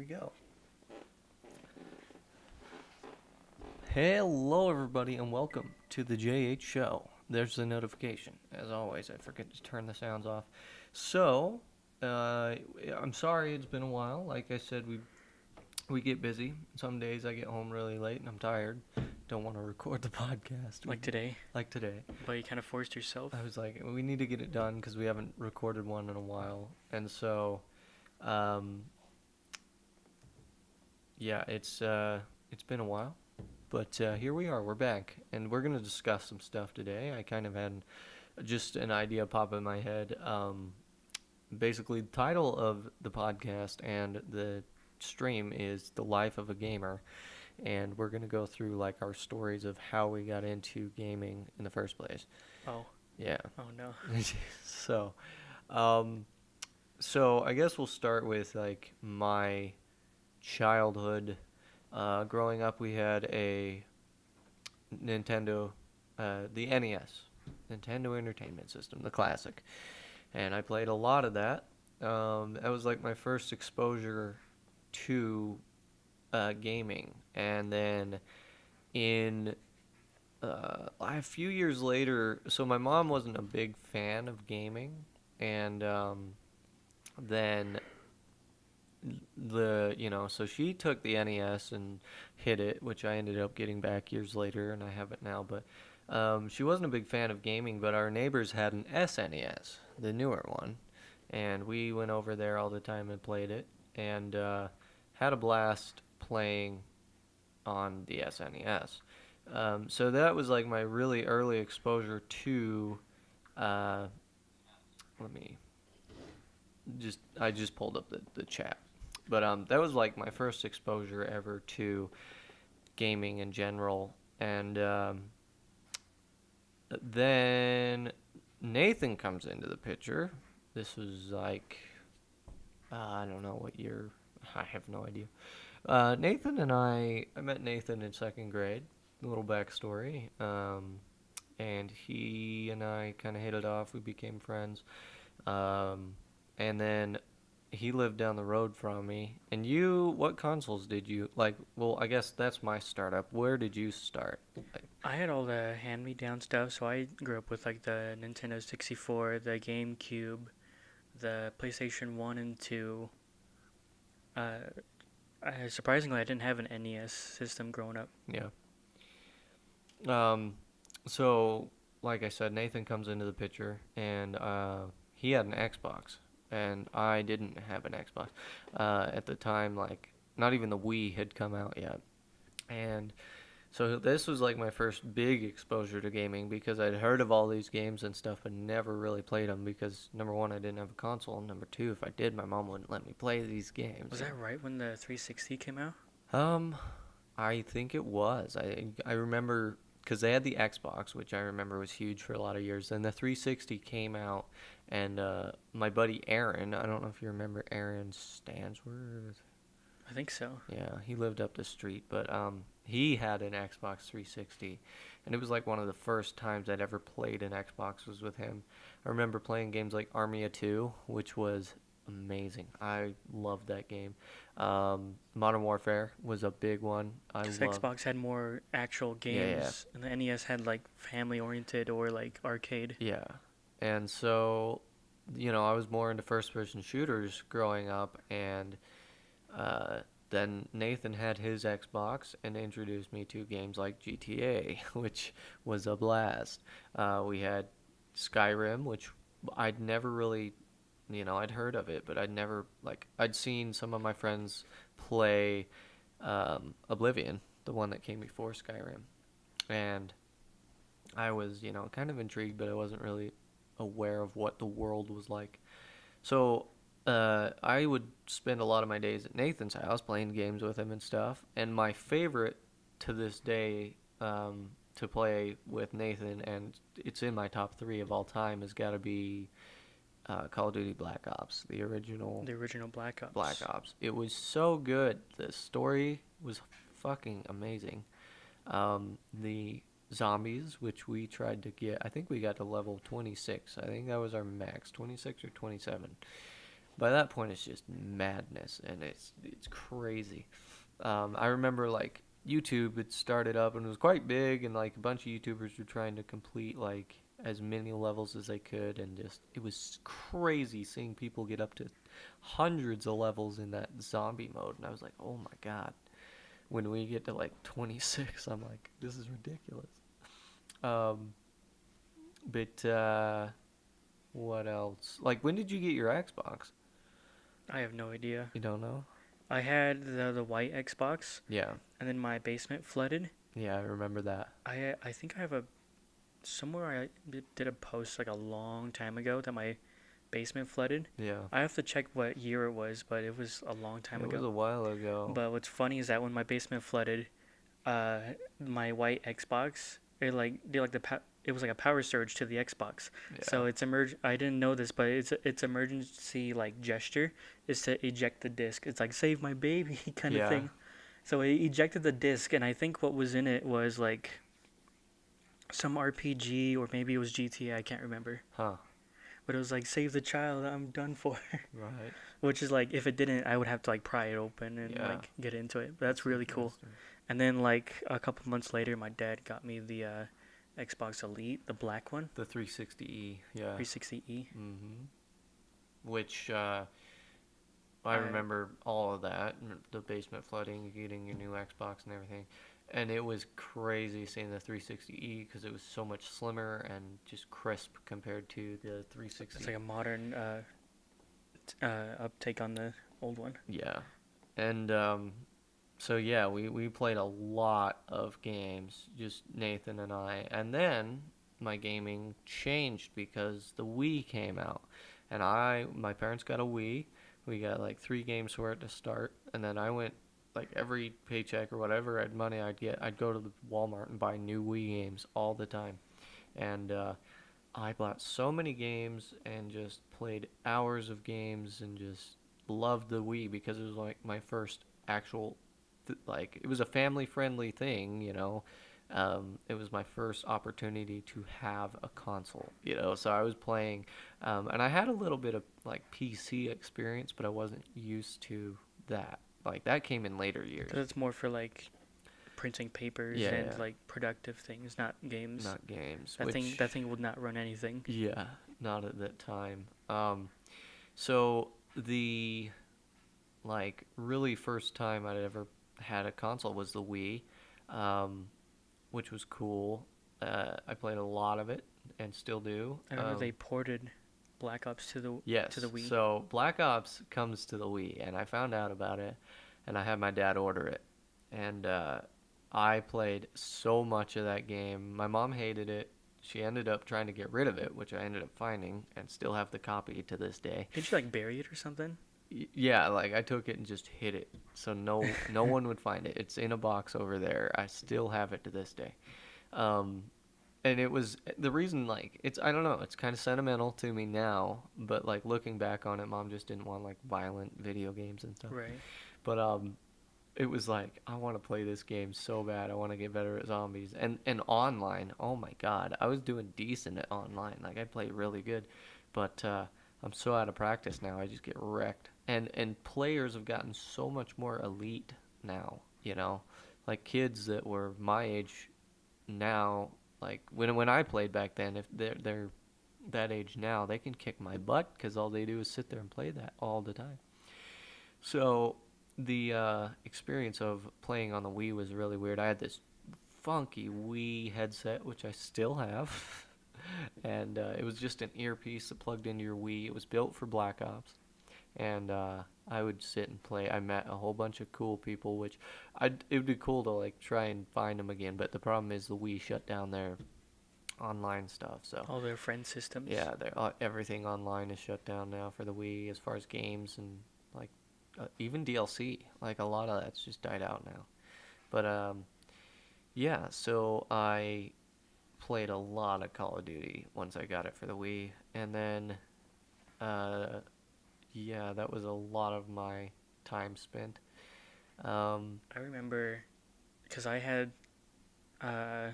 we go. Hello, everybody, and welcome to the JH Show. There's the notification. As always, I forget to turn the sounds off. So, I'm sorry it's been a while. Like I said, we get busy. Some days I get home really late and I'm tired. Don't want to record the podcast. Like today, Like today. but you kind of forced yourself. I was like, we need to get it done because we haven't recorded one in a while. And so, um, yeah, it's been a while. But here we are. We're back, and we're gonna discuss some stuff today. I kind of had just an idea pop in my head. Basically, the title of the podcast and the stream is "The Life of a Gamer," and we're gonna go through like our stories of how we got into gaming in the first place. Oh, Yeah. oh no. so, um, so I guess we'll start with like my childhood. Growing up, we had a Nintendo, the NES, Nintendo Entertainment System, the classic, and I played a lot of that. That was like my first exposure to gaming, and then in a few years later, so my mom wasn't a big fan of gaming, and then so she took the NES and hit it, which I ended up getting back years later, and I have it now. But she wasn't a big fan of gaming, but our neighbors had an SNES, the newer one, and we went over there all the time and played it, and had a blast playing on the SNES. So that was like my really early exposure to. Uh, let me I just pulled up the chat. But that was like my first exposure ever to gaming in general. And then Nathan comes into the picture. This was like, I don't know what year. I have no idea. Nathan and I met Nathan in second grade. A little backstory. And he and I kind of hit it off. We became friends. And then he lived down the road from me. And what consoles did you like? Well, I guess that's my startup. Where did you start? Like, I had all the hand-me-down stuff, so I grew up with like the Nintendo 64, the GameCube, the PlayStation 1 and 2. Surprisingly, I didn't have an NES system growing up. yeah. Um, so like I said, Nathan comes into the picture, and he had an Xbox, and I didn't have an Xbox at the time. Like, not even the Wii had come out yet, and so this was like my first big exposure to gaming because I'd heard of all these games and stuff but never really played them because number one, I didn't have a console. Number two, if I did, my mom wouldn't let me play these games. Was that right when the 360 came out? Um, I think it was. I remember because they had the Xbox, which I remember was huge for a lot of years. Then the 360 came out, and my buddy Aaron, I don't know if you remember Aaron Stansworth. I think so. Yeah, he lived up the street, but he had an Xbox 360, and it was like one of the first times I'd ever played an Xbox was with him. I remember playing games like Army of Two, which was amazing. I loved that game. Modern Warfare was a big one. Because Xbox had more actual Yeah, games, and the NES had like family-oriented or like arcade. yeah. And so, I was more into first-person shooters growing up, and then Nathan had his Xbox and introduced me to games like GTA, which was a blast. We had Skyrim, which I'd never really, I'd heard of it, but I'd seen some of my friends play Oblivion, the one that came before Skyrim. And I was, kind of intrigued, but I wasn't really aware of what the world was like. So I would spend a lot of my days at Nathan's house playing games with him and stuff. And my favorite to this day to play with Nathan, and it's in my top three of all time, has got to be Call of Duty Black Ops, the original The original Black Black Ops. Ops. It was so good. The story was fucking amazing. The zombies, which we tried to get, I think we got to level 26. I think that was our max, 26 or 27. By that point, it's just madness, and it's crazy. I remember like YouTube had started up and it was quite big, and like a bunch of YouTubers were trying to complete like as many levels as they could, and just it was crazy seeing people get up to hundreds of levels in that zombie mode, and I was like, oh my god. When we get to like 26, I'm like, this is ridiculous. Um, but what else? Like, when did you get your Xbox? I have no idea. You don't know? I had the white Xbox, Yeah, and then my basement flooded. yeah, I remember that. I think I have a somewhere did a post like a long time ago that my basement flooded. Yeah, I have to check what year it was, but it was a long time it was ago. a while ago. But what's funny is that when my basement flooded, uh, my white Xbox, it like did like it was like a power surge to the Xbox. Yeah, So it's emerg. I didn't know this, but it's emergency like gesture is to eject the disc. It's like save my baby kind of yeah, thing. So it ejected the disc, and I think what was in it was like some RPG or maybe it was GTA. I can't remember. huh, But it was like save the child. I'm done for. right. Which is like if it didn't, I would have to like pry it open and Yeah, like get into it. But that's really cool. interesting. And then like a couple months later, my dad got me the Xbox Elite, the black one, The 360E, yeah. 360E. Mm-hmm. Which, I I remember all of that, the basement flooding, getting your new Xbox and everything. And it was crazy seeing the 360E because it was so much slimmer and just crisp compared to the 360. It's like a modern uptake on the old one. Yeah. And so yeah, we played a lot of games, just Nathan and I. And then my gaming changed because the Wii came out. And my parents got a Wii. We got like 3 games for it to start, and then I went like every paycheck or whatever I had money I'd get, I'd go to the Walmart and buy new Wii games all the time. And I bought so many games and just played hours of games and just loved the Wii because it was like my first actual like it was a family friendly thing, you know. It was my first opportunity to have a console, you know. So I was playing, and I had a little bit of like PC experience, but I wasn't used to that. Like that came in later years, But it's more for like printing papers yeah, and yeah. like productive things, not games. Not games. That thing would not run anything. Yeah, not at that time. So the like really first time I'd ever had a console was the Wii, um, which was cool. I played a lot of it and still do. I remember they ported Black Ops to the Yes, Wii. so Black Ops comes to the Wii, and I found out about it, and I had my dad order it, and I played so much of that game. My mom hated it. She ended up trying to get rid of it, which I ended up finding, and still have the copy to this day. Did you like bury it or something? Yeah, like I took it and just hid it, so no one would find it. It's in a box over there. I still have it to this day. Um, and it was the reason, like it's I don't know, it's kind of sentimental to me now, but like looking back on it, mom just didn't want like violent video games and stuff. Right. But it was like I want to play this game so bad. I want to get better at zombies and online. Oh my god, I was doing decent at online. Like I played really good, but I'm so out of practice now. I just get wrecked. And players have gotten so much more elite now. You know, like kids that were my age now. Like when I played back then, if they're that age now, they can kick my butt because all they do is sit there and play that all the time. So the experience of playing on the Wii was really weird. I had this funky Wii headset, which I still have, and it was just an earpiece that plugged into your Wii. It was built for Black Ops, and I would sit and play. I met a whole bunch of cool people, which it would be cool to like try and find them again. But the problem is the Wii shut down their online stuff. So All their friend systems. yeah, everything online is shut down now for the Wii as far as games and like even DLC. Like a lot of that's just died out now. But yeah, so I played a lot of Call of Duty once I got it for the Wii, and then yeah, that was a lot of my time spent. I remember because I had uh,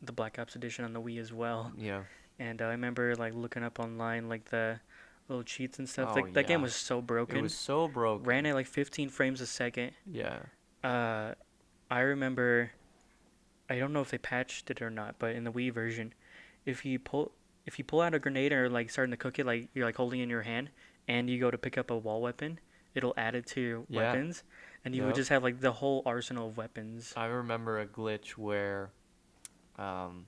the Black Ops edition on the Wii as well, Yeah, and I remember like looking up online like the little cheats and stuff. Oh Like that game yeah. was so It was broken. so Ran broken. at like 15 frames a second. Yeah. Uh, I remember. I don't know if they patched it or not, but in the Wii version, if you pull if you pull out a grenade or like starting to cook it, like you're like holding it in your hand, and you go to pick up a wall weapon, it'll add it to your Yeah. weapons, and you would Yep. just have like the whole arsenal of weapons. I remember a glitch where um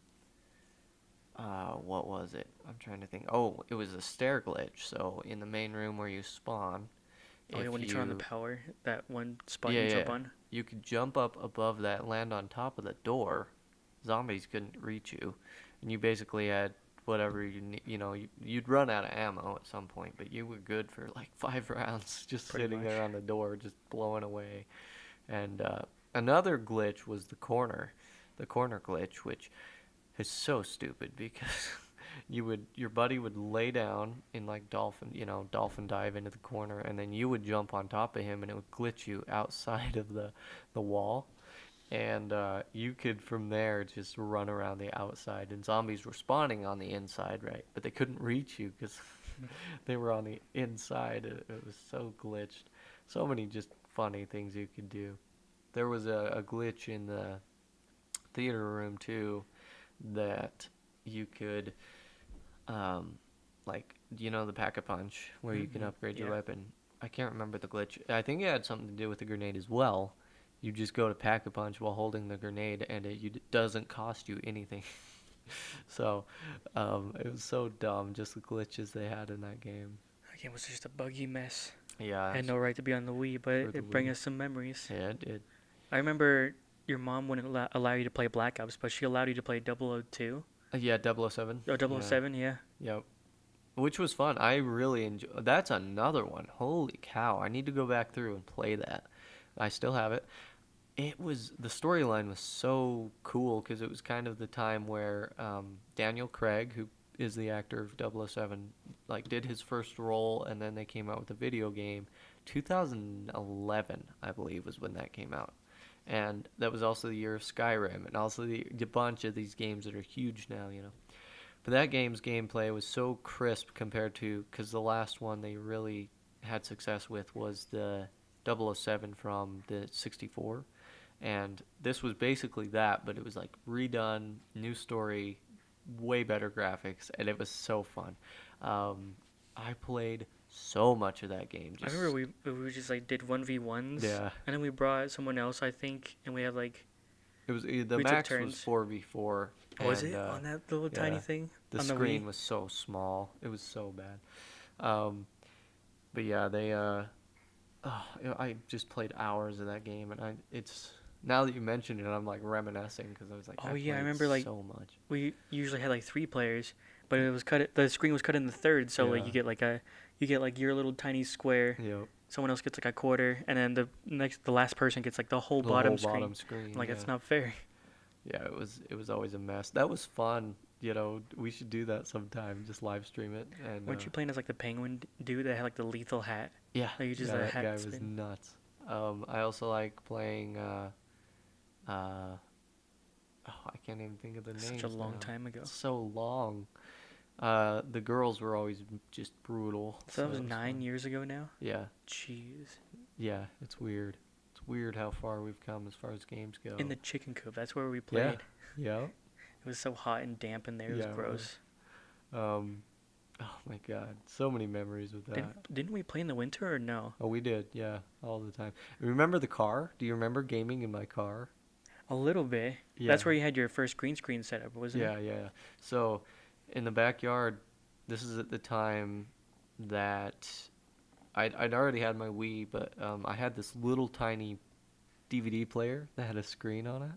what was it? I'm trying to think. Oh, it was a stair glitch. So in the main room where you spawn, Oh yeah, if when you turn on the you power, that one spot yeah, you jump yeah, on. you could jump up above that, land on top of the door. Zombies couldn't reach you, and you basically had whatever you need. You know, you'd run out of ammo at some point, but you were good for like 5 rounds, just Pretty sitting much. there on the door, just blowing away. And another glitch was the corner glitch, which is so stupid because your buddy would lay down in like dolphin dive into the corner, and then you would jump on top of him, and it would glitch you outside of the wall, and you could from there just run around the outside, and zombies were spawning on the inside, right? But they couldn't reach you because they were on the inside. It was so glitched. So many just funny things you could do. There was a glitch in the theater room too that you could like the pack-a-punch where you can upgrade your Yeah. weapon. I can't remember the glitch. I think it had something to do with the grenade as well. You just go to pack-a-punch while holding the grenade, and it doesn't cost you anything. So it was so dumb, just the glitches they had in that game. That game was just a buggy mess. Yeah, Had no right to be on the Wii, but for the it bring Wii. us some memories. Yeah, it did. I remember your mom wouldn't allow you to play Black Ops, but she allowed you to play 002. Yeah, 007. Oh, Yeah. 007, yeah. Yep. Which was fun. I really enjoy. That's another one. Holy cow! I need to go back through and play that. I still have it. The storyline was so cool because it was kind of the time where Daniel Craig, who is the actor of 007, like did his first role, and then they came out with a video game. 2011, I believe, was when that came out, and that was also the year of Skyrim, and also the bunch of these games that are huge now. But that game's gameplay was so crisp compared to, because the last one they really had success with was the 007 from the 64. And this was basically that, but it was like redone, new story, way better graphics, and it was so fun. I played so much of that game. I remember we just like did 1v1s, Yeah, and then we brought someone else, I think, and we had like it was the we took max was turns. 4v4, Was and it on that little tiny yeah, thing the on the screen Wii? was so small. It was so bad. Um, but yeah, I just played hours of that game, and it's now that you mention it, I'm like reminiscing because I was like, Oh I yeah, I played remember like so much. we usually had like 3 players, but it was cut. The screen was cut in the third, so like Yeah. you get like your little tiny square. Yep. Someone else gets like a quarter, and then the last person gets like the whole The bottom whole screen. bottom screen. Like Yeah. it's not fair. Yeah, it was always a mess. That was fun. We should do that sometime. Just live stream it. And Weren't you playing as like the penguin dude that had like the lethal hat? yeah, Like you just yeah, a that hat guy was spin. nuts. I also like playing. I can't even think of the names Such a long now. time ago. It's so long. The girls were always just brutal. So that was it 9 years ago now. Yeah, Jeez. yeah. It's weird. It's weird how far we've come as far as games go. In the chicken coop, that's where we Yeah. played. Yeah. It was so hot and damp in there. It was Yeah, it gross. Oh my God, so many memories with that. Didn't we play in the winter or no? Oh, we did, yeah, all the time. Remember the car? Do you remember gaming in my car? A little bit. Yeah. That's where you had your first green screen setup, wasn't Yeah, it? yeah. So, in the backyard, this is at the time that I'd already had my Wii, but I had this little tiny DVD player that had a screen on it.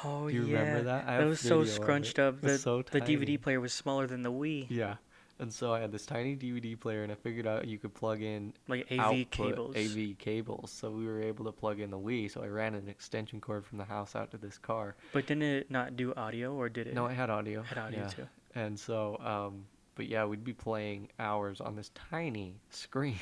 Oh Do you yeah. remember that? I That have was so video of scrunched it. up. It was so The tiny. DVD player was smaller than the Wii. Yeah. And so I had this tiny DVD player, and I figured out you could plug in Like AV output cables. AV cables. So we were able to plug in the Wii. So I ran an extension cord from the house out to this car. But didn't it not do audio, or did it? No, it had audio. had audio Yeah. too. And so, but yeah, we'd be playing hours on this tiny screen.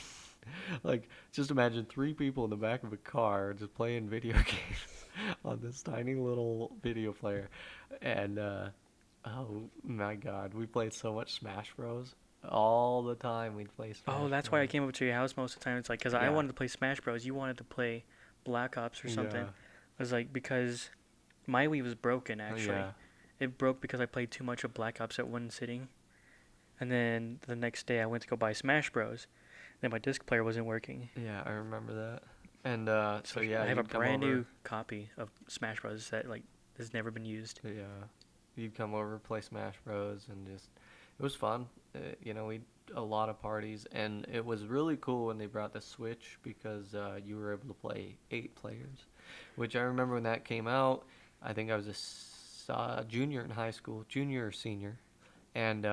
Like, just imagine 3 people in the back of a car just playing video games on this tiny little video player. And, oh my God, we played so much Smash Bros. All the time we'd play Oh, Smash that's why I Bros. came up to your house most of the time. It's like because I Yeah. wanted to play Smash Bros. You wanted to play Black Ops or something. Yeah. It was like because my Wii was broken actually. Yeah. It broke because I played too much of Black Ops at one sitting. And then the next day I went to go buy Smash Bros. Then my disc player wasn't working. Yeah, I remember that. And So so yeah, I have a you'd come brand over. new copy of Smash Bros. That like has never been used. Yeah. You'd come over, play Smash Bros, and just it was fun. We a lot of parties, and it was really cool when they brought the Switch because you were able to play 8 players, which I remember when that came out. I think I was a junior in high school, junior or senior, and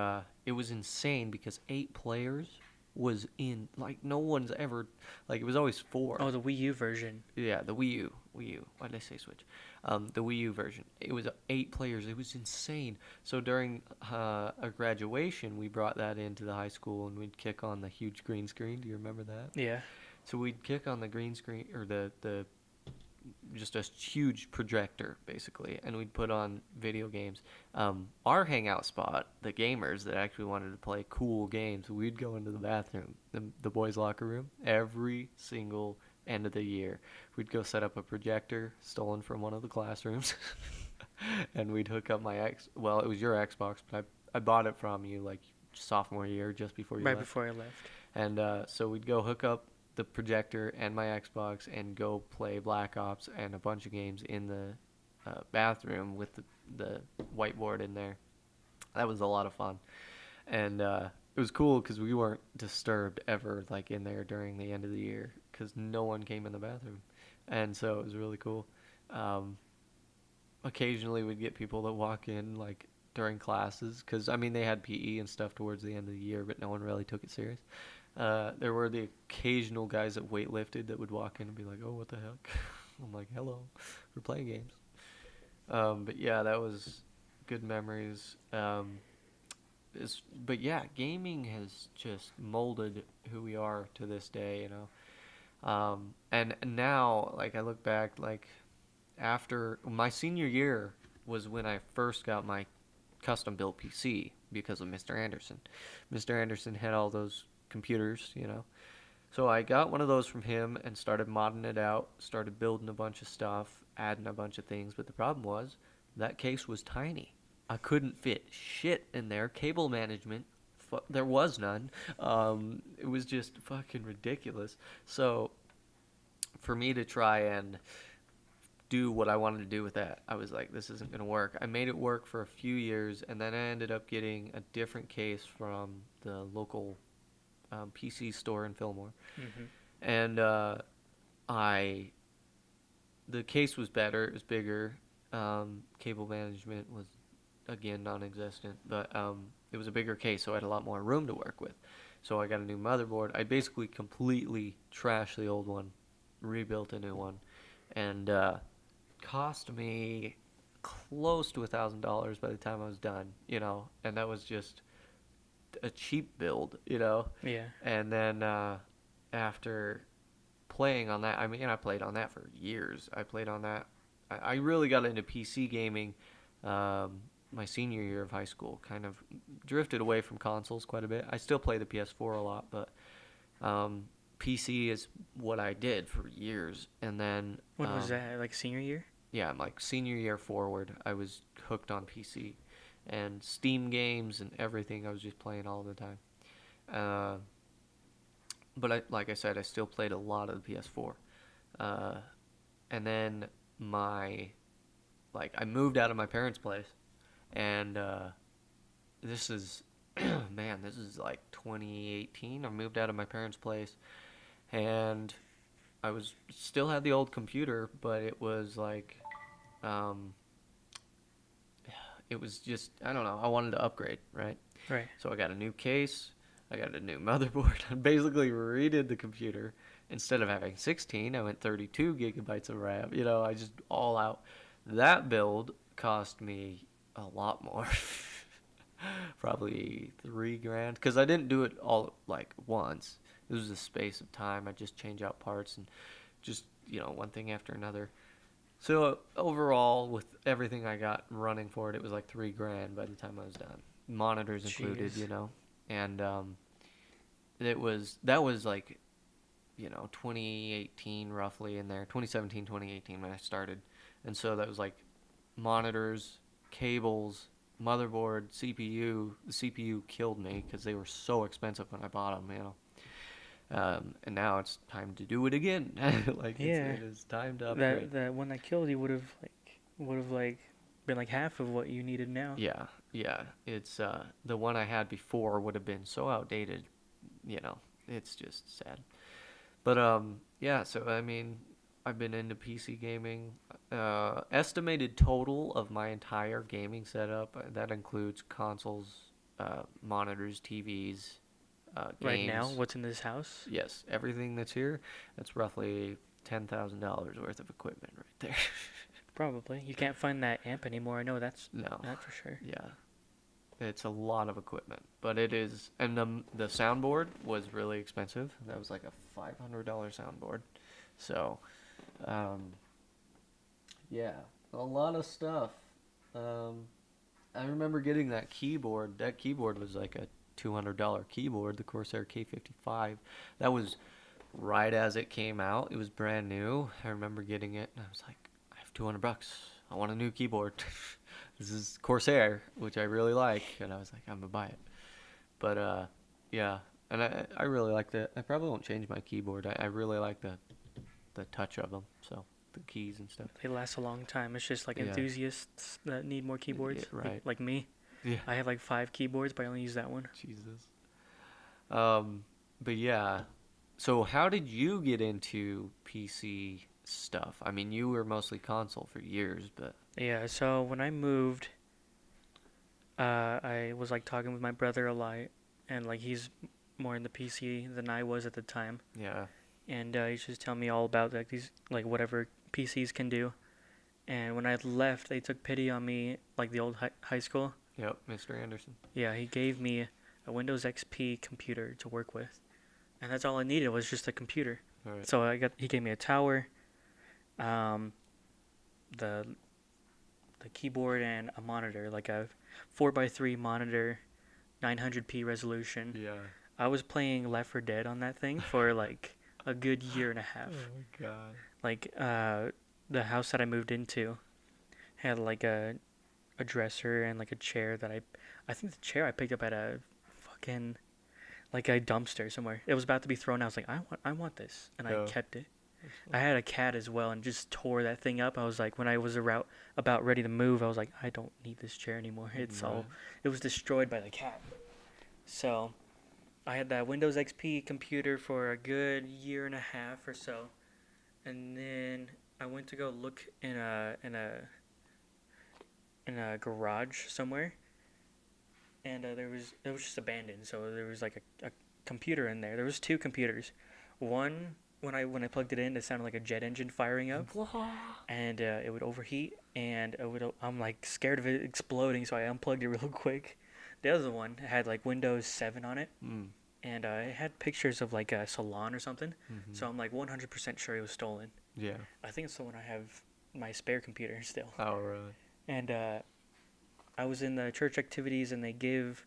it was insane because 8 players was in like no one's ever like it was always four. Oh, the Wii U version. Yeah, the Wii U. Wii U. Why did I say Switch? The Wii U version. It was 8 players. It was insane. So during a graduation, we brought that into the high school and we'd kick on the huge green screen. Do you remember that? Yeah. So we'd kick on the green screen or the just a huge projector basically, and we'd put on video games. Our hangout spot, the gamers that actually wanted to play cool games, we'd go into the bathroom, the boys' locker room, every single end of the year. We'd go set up a projector stolen from one of the classrooms, and we'd hook up my X. Well, it was your Xbox, but I bought it from you like sophomore year, just before you Right left. before I left. And so we'd go hook up the projector and my Xbox and go play Black Ops and a bunch of games in the bathroom with the whiteboard in there. That was a lot of fun. And it was cool because we weren't disturbed ever, like in there during the end of the year, because no one came in the bathroom. And so it was really cool. Um, Occasionally we'd get people that walk in, like, during classes, because, I mean, they had PE and stuff towards the end of the year, but no one really took it serious. There were the occasional guys that weightlifted that would walk in and be like, "Oh, what the heck?" I'm like, "Hello, we're playing games." But yeah, that was good memories. But yeah, gaming has just molded who we are to this day, you know. And now, like, I look back, like, after my senior year was when I first got my custom built PC because of Mr. Anderson. Mr. Anderson had all those computers, you know. So I got one of those from him and started modding it out, started building a bunch of stuff, adding a bunch of things, but the problem was that case was tiny. I couldn't fit shit in there. Cable management, there was none. It was just fucking ridiculous. So for me to try and do what I wanted to do with that, I was like, this isn't going to work. I made it work for a few years, and then I ended up getting a different case from the local PC store in Fillmore. Hmm. And I, the case was better, it was bigger. Cable management was, again, non-existent, but it was a bigger case, so I had a lot more room to work with. So I got a new motherboard. I basically completely trashed the old one, rebuilt a new one, and cost me close to $1,000 by the time I was done, you know, and that was just a cheap build, you know. Yeah. And then after playing on that, I mean, I played on that for years. I played on that. I really got into PC gaming my senior year of high school. Kind of drifted away from consoles quite a bit. I still play the PS4 a lot, but PC is what I did for years. And then When was that? Like senior year? yeah, I'm like senior year forward, I was hooked on PC and Steam games and everything. I was just playing all the time. Uh, but like I said, I still played a lot of the PS4. Uh, and then I moved out of my parents' place, and this is, man, this is like 2018. I moved out of my parents' place, and I was still had the old computer, but it was like, um, it was just, I don't know. I wanted to upgrade, right? Right. So I got a new case, I got a new motherboard. I basically redid the computer. Instead of having 16, I went 32 gigabytes of RAM. You know, I just all out. That build cost me a lot more. Probably 3 grand. Because I didn't do it all like once. It was a space of time. I just change out parts and just, you know, one thing after another. So overall, with everything I got running for it, it was like 3 grand by the time I was done. Monitors included, Jeez. you know. and that was like 2018 roughly in there, 2017, 2018 when I started, and so that was like monitors, cables, motherboard, CPU. The CPU killed me because they were so expensive when I bought them, and now it's time to do it again. Like Yeah, it is time to upgrade. that one that killed you would have been like half of what you needed now. Yeah, yeah. It's the one I had before would have been so outdated. You know, it's just sad. But yeah. So I mean, I've been into PC gaming. Estimated total of my entire gaming setup that includes consoles, monitors, TVs, Right now, games. what's in this house? Yes, everything that's here. That's roughly $10,000 worth of equipment right there. Probably. You can't find that amp anymore. I know No, that for sure. yeah, it's a lot of equipment, but it is, and the soundboard was really expensive. That was like a $500 soundboard. So, um, yeah, a lot of stuff. Um, I remember getting that keyboard. That keyboard was like a $200 keyboard, the Corsair K55. That was right as it came out. It was brand new. I remember getting it, and I was like, I have $200. I want a new keyboard. This is Corsair, which I really like, and I was like, I'm gonna buy it. But yeah, and I really like that. I probably won't change my keyboard. I really like the touch of them. So the keys and stuff. They last a long time. It's just like Yeah. enthusiasts that need more keyboards. Yeah, right. Like me. Yeah. I have like 5 keyboards, but I only use that one. Jesus. Um, but yeah. So how did you get into PC stuff? I mean, you were mostly console for years, but Yeah, so when I moved, I was like talking with my brother a lot, and like he's more in the PC than I was at the time, yeah. and he's just telling me all about like these like whatever PCs can do. And when I left, they took pity on me, like the old high school. Yep, Mr. Anderson. Yeah, he gave me a Windows XP computer to work with, and that's all I needed was just a computer. All right. So he gave me a tower, um, the the keyboard and a monitor, like a 4x3 monitor, 900p resolution. Yeah. I was playing Left 4 Dead on that thing for like a good year and a half. Oh my god. Like the house that I moved into had like a dresser and like a chair that I think the chair I picked up at a fucking like a dumpster somewhere. It was about to be thrown out. I was like, I want this, and I Yeah. kept it. I had a cat as well, and just tore that thing up. I was like, when I was about ready to move, I was like, I don't need this chair anymore. Right. It was destroyed by the cat. So, I had that Windows XP computer for a good year and a half or so, and then I went to go look in a garage somewhere, and it was just abandoned. So there was like a computer in there. There was 2 computers. One when I plugged it in, it sounded like a jet engine firing up, and it would overheat, and I'm like scared of it exploding, so I unplugged it real quick. The other one had like Windows 7 on it, Mm. and it had pictures of like a salon or something. Mm-hmm. So I'm like 100% sure it was stolen. Yeah. I think it's the one I have my spare computer still. Oh really? And I was in the church activities, and they give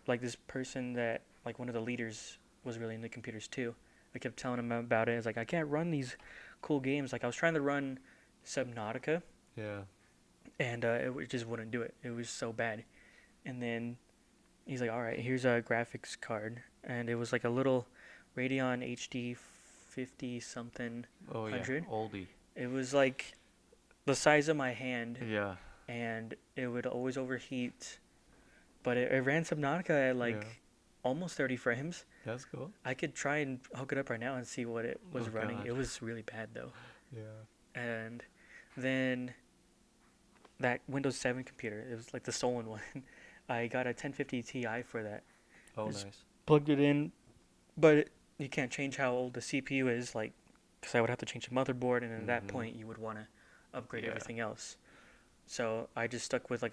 like this person that like one of the leaders was really into computers too. I kept telling him about it. It's like I can't run these cool games. Like I was trying to run Subnautica, Yeah. and just wouldn't do it. It was so bad. And then he's like, "All right, here's a graphics card," and it was like a little Radeon HD 50 something Oh yeah. 100. Oldie. It was like the size of my hand, Yeah. and it would always overheat. But it ran Subnautica at like Yeah. almost 30 frames. That's cool. I could try and hook it up right now and see what it was Oh, running. God. It was really bad though. Yeah. And then that Windows 7 computer, it was like the stolen one. I got a 1050 Ti for that. Oh It's- nice. Plugged it in, but you can't change how old the CPU is, like, because I would have to change the motherboard, and at that Mhm. point you would want to upgrade Yeah. everything else. So I just stuck with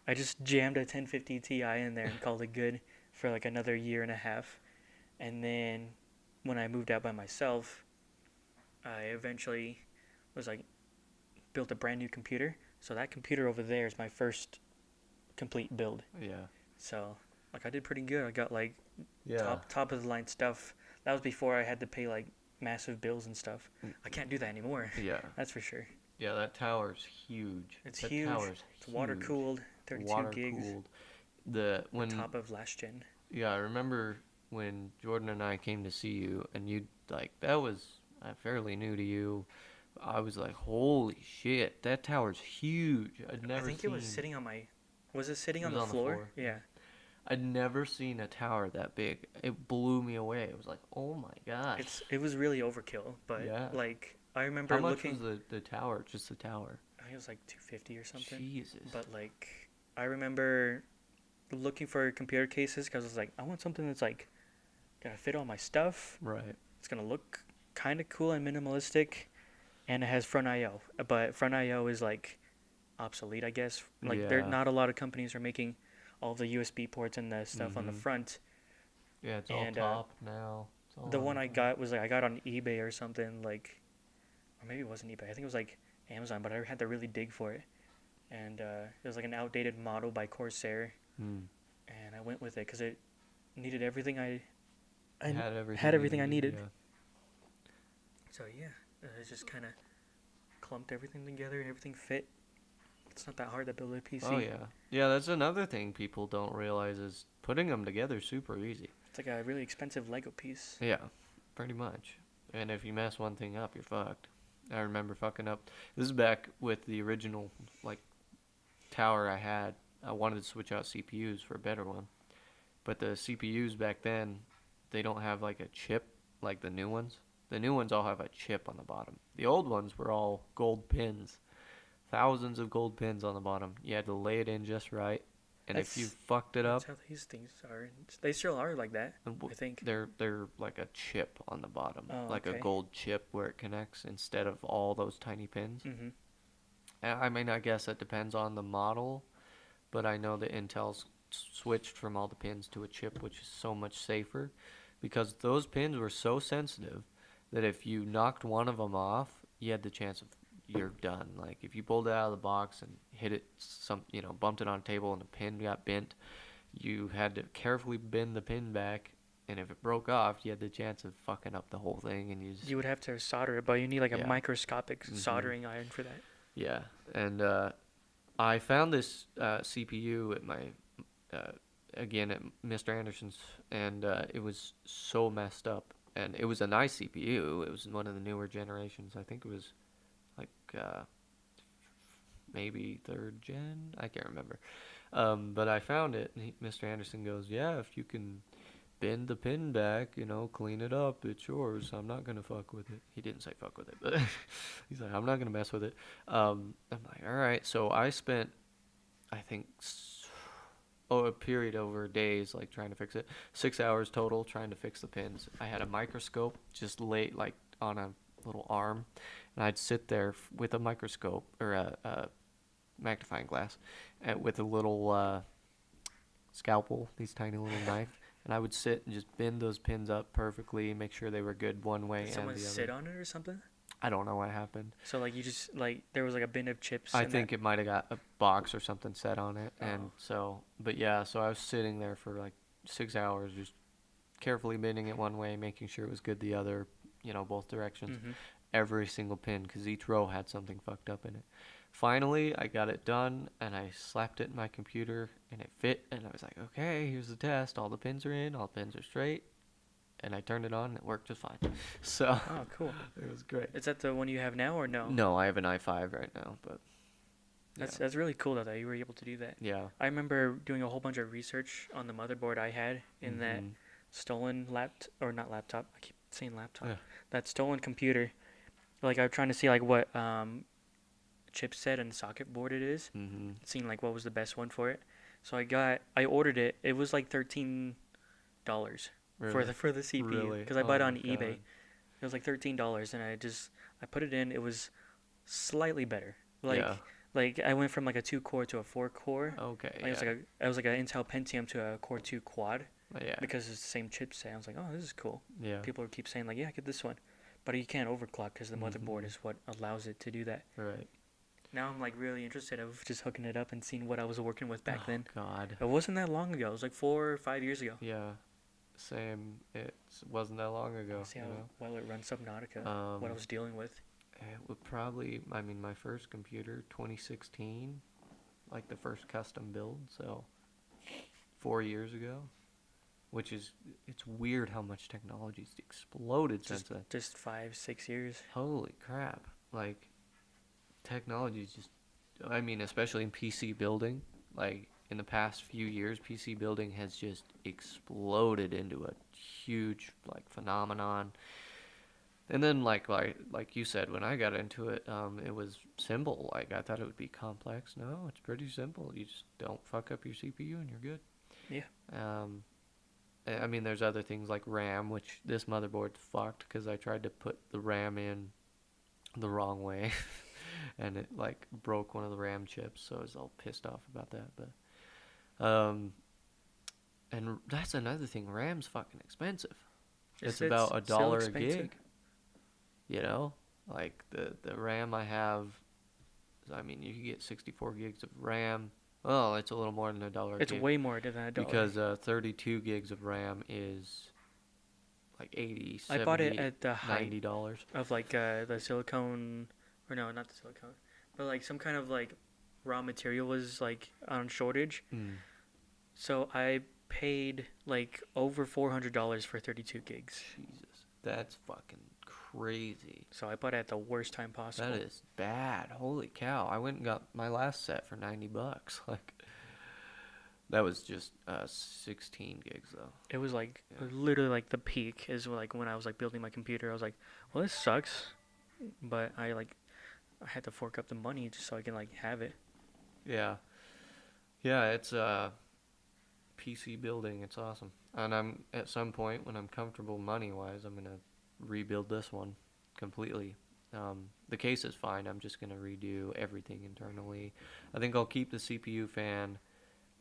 I just jammed a 1050 Ti in there and called it good for like another year and a half. And then when I moved out by myself, I eventually was like, built a brand new computer. So that computer over there is my first complete build. Yeah. So like I did pretty good. I got like Yeah. top of the line stuff. That was before I had to pay like massive bills and stuff. I can't do that anymore. Yeah. That's for sure. Yeah, that tower's huge. It's That huge. tower's It's water huge. cooled, 32 Water gigs cooled. The on when top of last gen. Yeah, I remember when Jordan and I came to see you, and you like that was fairly new to you. I was like, holy shit, that tower's huge. I'd I never think it seen. was sitting on my. Was it sitting It on was the on the floor? floor. Yeah. I'd never seen a tower that big. It blew me away. It was like, oh my gosh. It was really overkill, but Yeah. like I How remember much looking. was the tower? Just the tower. I think it was like 250 or something. Jesus. But like I remember looking for computer cases because I was like, I want something that's like gonna fit all my stuff. Right. It's gonna look kind of cool and minimalistic, and it has front I/O. But front I/O is like obsolete, I guess. Like there, Yeah. not a lot of companies are making all the USB ports and the stuff on the Mhm. front. Yeah, it's all And, top now. It's all The on one I top. got was like I got on eBay or something like, or maybe it wasn't eBay. I think it was like Amazon, but I had to really dig for it. And it was like an outdated model by Corsair, Hmm. and I went with it because it needed everything I Had everything I needed. Yeah. So yeah, it just kind of clumped everything together and everything fit. It's not that hard to build a PC. Oh yeah, yeah. That's another thing people don't realize is putting them together super easy. It's like a really expensive Lego piece. Yeah, pretty much. And if you mess one thing up, you're fucked. I remember fucking up. This is back with the original like tower I had. I wanted to switch out CPUs for a better one, but the CPUs back then, they don't have like a chip like the new ones. The new ones all have a chip on the bottom. The old ones were all gold pins. Thousands of gold pins on the bottom. You had to lay it in just right. And if you That's- fucked it up, That's how these things are. They still are like that, I think. they're like a chip on the bottom, Oh, like a okay. gold chip where it connects instead of all those tiny pins. Mm-hmm. I mean, I guess it depends on the model, but I know that Intel's switched from all the pins to a chip, which is so much safer, because those pins were so sensitive that if you knocked one of them off, you had the chance of you're done. Like if you pulled it out of the box and hit it bumped it on a table and the pin got bent, you had to carefully bend the pin back, and if it broke off, you had the chance of fucking up the whole thing, and you just You would have to solder it, but you need like a Yeah. microscopic Mhm. soldering iron for that. Yeah, and I found this CPU at my again at Mr. Anderson's, and it was so messed up. And it was a nice CPU. It was one of the newer generations. I think it was like maybe third gen. I can't remember. But I found it, and Mr. Anderson goes, "Yeah, if you can bend the pin back, clean it up, it's yours. I'm not gonna fuck with it." He didn't say fuck with it, but he's like, "I'm not gonna mess with it." I'm like, "All right." So I spent, I think, a period over days, like trying to fix it. 6 hours total trying to fix the pins. I had a microscope just laid like on a little arm, and I'd sit there with a microscope or a magnifying glass, with a little scalpel, these tiny little knife, and I would sit and just bend those pins up perfectly, make sure they were good one way Did and someone the sit other. on it or something? I don't know what happened. So like you just like there was like a bin of chips. I and think it might have got a box or something set on it, and Oh. so, but yeah, so I was sitting there for like 6 hours, just carefully bending it one way, making sure it was good the other, both directions, Mm-hmm. every single pin, because each row had something fucked up in it. Finally, I got it done, and I slapped it in my computer, and it fit, and I was like, okay, here's the test. All the pins are in, all the pins are straight, and I turned it on, and it worked just fine. So, Oh, cool. it was great. Is that the one you have now or no? No, I have an i5 right now, but That's really cool though that you were able to do that. yeah. I remember doing a whole bunch of research on the motherboard I had in that Mhm. stolen or not laptop. I keep saying laptop. Yeah. That stolen computer. Like I was trying to see like what chipset and socket board it is. Mhm. Seeing like what was the best one for it. So I ordered it. It was like $13 Really? for the CPU Really? because I bought it Oh on my eBay. God. It was like $13, and I put it in. It was slightly better. Like Yeah. like I went from like a 2-core to a 4-core. Okay. Like Yeah. it was like an Intel Pentium to a Core 2 quad Yeah. because it's the same chipset. I was like, oh, this is cool. Yeah. People would keep saying like, yeah, get this one, but you can't overclock because the motherboard Mhm. is what allows it to do that. Right. Now I'm like really interested of just hooking it up and seeing what I was working with back Oh then. God. It wasn't that long ago. It was like 4 or 5 years ago. Yeah. Same. It wasn't that long I want ago, to see you how know. well it runs Subnautica. What I Um, was dealing with. it would probably. I mean, my first computer, 2016, like the first custom build. So 4 years ago, which is it's weird how much technology's exploded since Just then. just 5 6 years. Holy crap! Like technology's just. I mean, especially in PC building, like in the past few years, PC building has just exploded into a huge like phenomenon. And then like you said, when I got into it, it was simple. Like I thought it would be complex. No, it's pretty simple. You just don't fuck up your CPU and you're good. Yeah. Um, I mean, there's other things like RAM, which this motherboard's fucked because I tried to put the RAM in the wrong way, and it like broke one of the RAM chips. So I was all pissed off about that. And that's another thing. RAM's fucking expensive. Is It's it about a still dollar a expensive? gig. You know, like the RAM I have. I mean, you can get 64 gigs of RAM. Well, it's a little more than a dollar a It's gig way more than a dollar. because 32 gigs of RAM is like 80, I bought it 70, at the height $90. of like the silicone, or no, not the silicone, but like some kind of like raw material was like on shortage. Mm, So I paid like over $400 for 32 gigs. Jesus, that's fucking crazy. So I bought it at the worst time That possible. is bad. Holy cow! I went and got my last set for $90. Like that was just 16 gigs though. It was like Yeah. literally like the peak is like when I was like building my computer. I was like, well, this sucks, but I had to fork up the money just so I can like have it. Yeah. Yeah, it's PC building. It's awesome. And I'm at some point when I'm comfortable money wise, I'm gonna rebuild this one completely. The case is fine. I'm just gonna redo everything internally. I think I'll keep the CPU fan.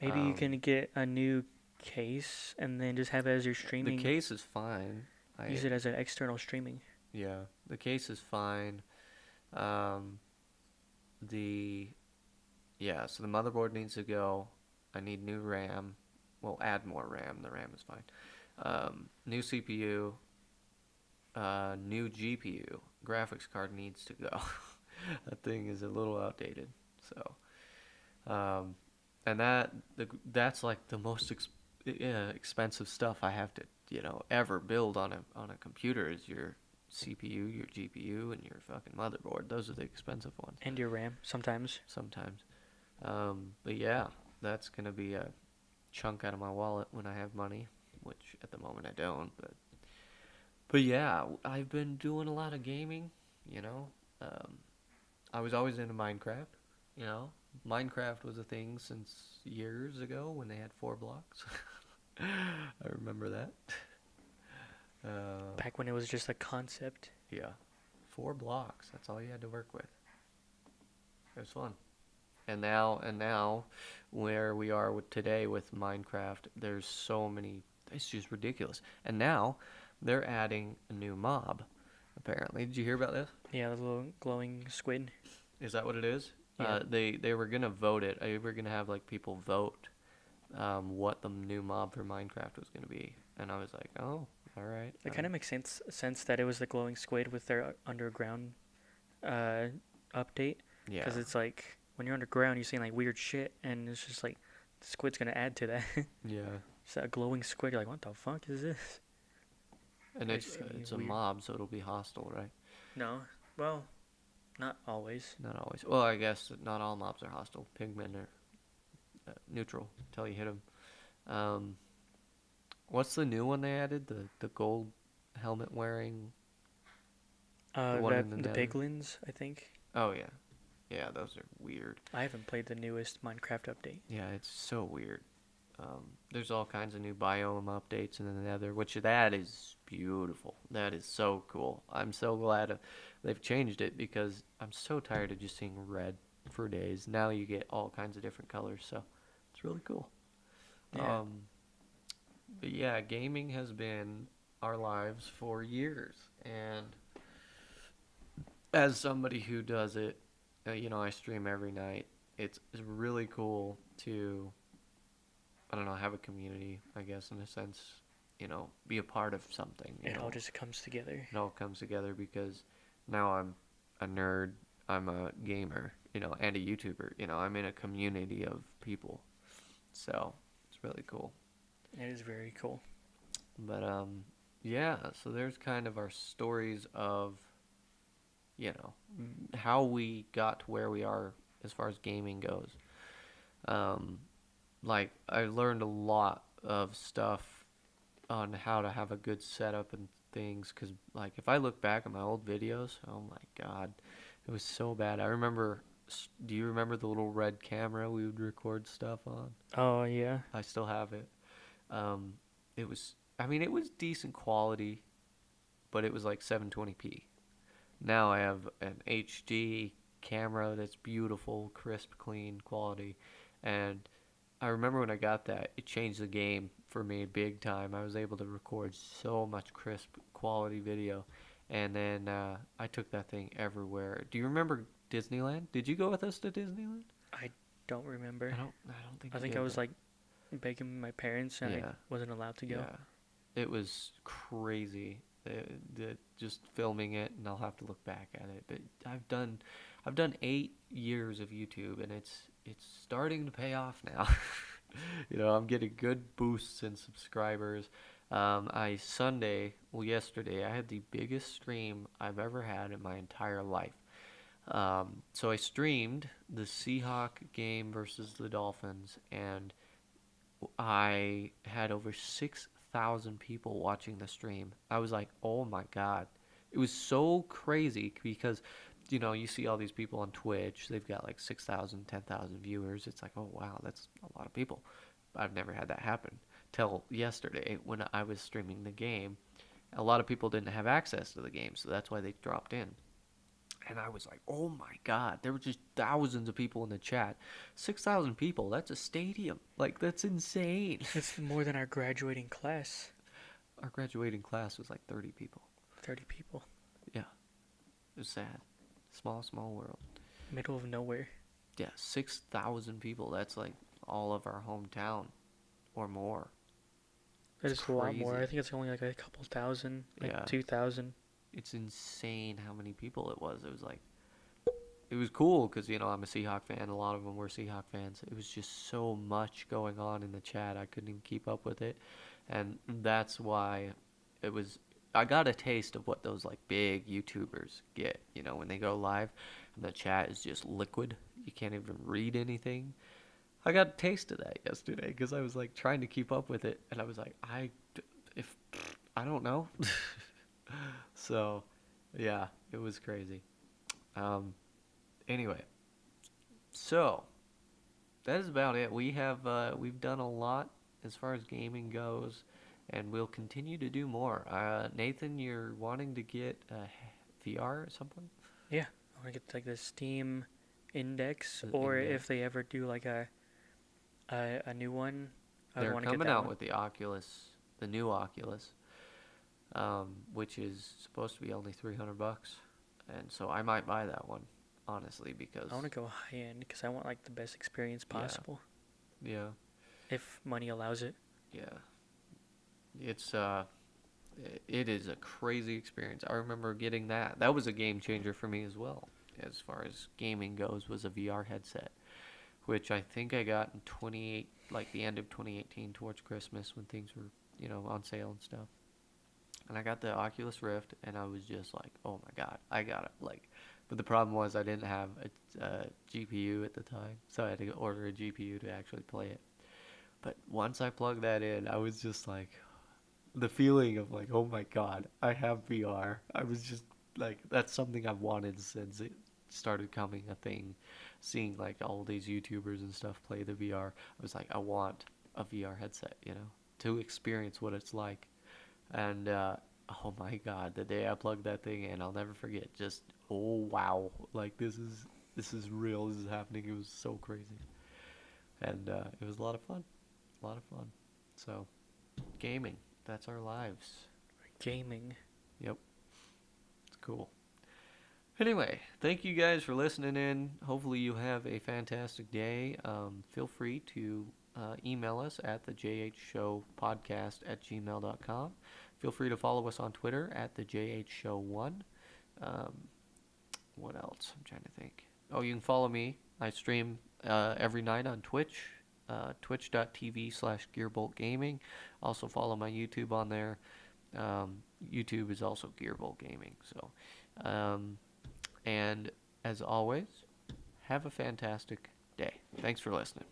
Maybe you can get a new case and then just have it as your The streaming. case is fine. Use it as an external streaming. Yeah, the case is fine. Um, the yeah, so the motherboard needs to go. I need new RAM. Well, add more RAM. The RAM is fine. New CPU. New GPU. Graphics card needs to go. That thing is a little outdated. So, and that's like the most expensive stuff I have to ever build on a computer is your CPU, your GPU, and your fucking motherboard. Those are the expensive ones And your RAM sometimes. sometimes. But yeah, that's gonna be a chunk out of my wallet when I have money, which at the moment I don't. But yeah, I've been doing a lot of gaming. You know, um, I was always into Minecraft. You know, Minecraft was a thing since years ago when they had 4 blocks. I remember that. Uh, Back when it was just a concept. yeah, 4 blocks. That's all you had to work with. It was fun. And now, where we are with today with Minecraft, there's so many. It's just ridiculous. And now, they're adding a new mob. Apparently, did you hear about this? Yeah, the little glowing squid. Is that what it is? Yeah. They were gonna vote it. They were gonna have like people vote, what the new mob for Minecraft was gonna be, and I was like, oh, all right. It kind of makes sense that it was the glowing squid with their underground uh, update. Yeah. Because it's like when you're underground, you're seeing like weird shit, and it's just like the squid's gonna add to that. Yeah. It's a glowing squid. You're like, what the fuck is this? And It's it's gonna be it's a weird. mob, so it'll be hostile, right? No, well, not always. Not always. Well, I guess not all mobs are hostile. Pigmen are neutral until you hit them. What's the new one they added? The gold helmet wearing. The one in the The nether? piglins, I think. Oh yeah, yeah. Those are weird. I haven't played the newest Minecraft update. Yeah, it's so weird. There's all kinds of new biome updates in the nether, which that is beautiful. That is so cool. I'm so glad they've changed it because I'm so tired of just seeing red for days. Now you get all kinds of different colors, so it's really cool. Yeah. But yeah, gaming has been our lives for years, and as somebody who does it I stream every night. It's really cool to, I don't know, have a community, I guess, in a sense, be a part of something, It all just comes together. It all comes together because now I'm a nerd, I'm a gamer, and a YouTuber. I'm in a community of people. So, it's really cool. It is very cool. But yeah, so there's kind of our stories of, how we got to where we are as far as gaming goes. Um, like I learned a lot of stuff on how to have a good setup and things because like if I look back at my old videos, oh my god, it was so bad. I remember, do you remember the little red camera we would record stuff on? Oh yeah. I still have it. um it was, I mean, it was decent quality, but it was like 720p. Now I have an HD camera that's beautiful, crisp, clean quality, and I remember when I got that, it changed the game for me big time. I was able to record so much crisp quality video, and then I took that thing everywhere. Do you remember Disneyland? Did you go with us to Disneyland? I don't remember. I don't think I you think did I was though. like begging my parents and I Yeah, wasn't allowed to go. yeah. It was crazy. Just filming it, and I'll have to look back at it. But I've done 8 years of YouTube, and it's starting to pay off now. I'm getting good boosts in subscribers. Yesterday, I had the biggest stream I've ever had in my entire life. So I streamed the Seahawk game versus the Dolphins, and I had over 6,000 people watching the stream. I was like, oh my God. It was so crazy because, you see all these people on Twitch. They've got like 6,000, 10,000 viewers. It's like, oh wow, that's a lot of people. I've never had that happen till yesterday when I was streaming the game. A lot of people didn't have access to the game, so that's why they dropped in. And I was like, oh my God, there were just thousands of people in the chat. 6,000 people, that's a stadium. Like, that's insane. It's more than our graduating class. Our graduating class was like 30 people. 30 people. Yeah, it was sad. Small, small world. Middle of nowhere. Yeah, 6,000 people. That's like all of our hometown or more. That It's is a lot more. crazy. I think it's only like a couple thousand, like Yeah, 2,000. it's insane how many people it was. It was like, it was cool because, I'm a Seahawk fan. A lot of them were Seahawk fans. It was just so much going on in the chat. I couldn't even keep up with it. And that's why it was, I got a taste of what those like big YouTubers get, when they go live and the chat is just liquid. You can't even read anything. I got a taste of that yesterday because I was like trying to keep up with it, and I was like, if I don't know. So, yeah, it was crazy. Um, anyway, so that is about it. We've done a lot as far as gaming goes, and we'll continue to do more. Nathan, you're wanting to get VR at some point? Yeah, I want to get like the Steam Index, The or Index. if they ever do like a new one, I would They're want to get coming that out one. with the new Oculus, which is supposed to be only $300, and so I might buy that one, honestly, because I want to go high end because I want like the best experience yeah, possible, yeah, if money allows it. yeah, it's it is a crazy experience. I remember getting that. That was a game changer for me as well, as far as gaming goes, was a VR headset, which I think I got in 28, like the end of 2018 towards Christmas when things were, on sale and stuff. And I got the Oculus Rift, and I was just like, oh my God, I got it. Like, but the problem was I didn't have a GPU at the time, so I had to order a GPU to actually play it. But once I plugged that in, I was just like, the feeling of like, oh my God, I have VR. I was just like, that's something I've wanted since it started coming a thing. Seeing like all these YouTubers and stuff play the VR, I was like, I want a VR headset, to experience what it's like. And oh my God, the day I plugged that thing in, I'll never forget. Just, oh wow, like this is real. This is happening. It was so crazy, and it was a lot of fun. A lot of fun. So, gaming. That's our lives. Gaming. Yep, it's cool. Anyway, thank you guys for listening in. Hopefully, you have a fantastic day. Feel free to email us at the jhshowpodcast at gmail.com. Feel free to follow us on Twitter at the jhshow1. Um, what else? I'm trying to think. Oh, you can follow me. I stream every night on Twitch, twitch.tv/Gearbolt Gaming. Also follow my YouTube on there. YouTube is also Gearbolt Gaming. So, and as always, have a fantastic day. Thanks for listening.